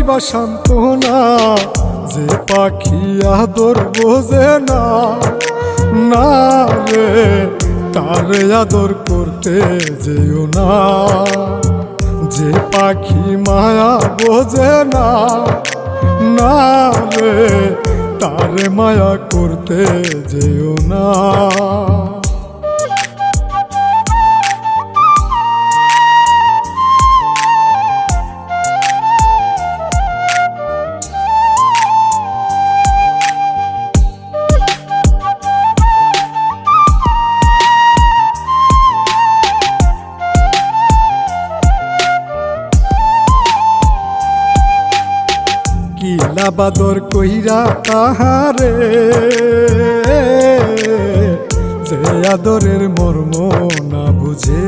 পাইবা সান্ত্বনা, যে পাখি আদর বোঝে না, না রে তারে আদর করতে যেও না। যে পাখি মায়া বোঝে না, না রে তারে মায়া করতে যেও না। কিলা বাদর কইরা তাহারে, যে আদরের মর্ম না বুঝে।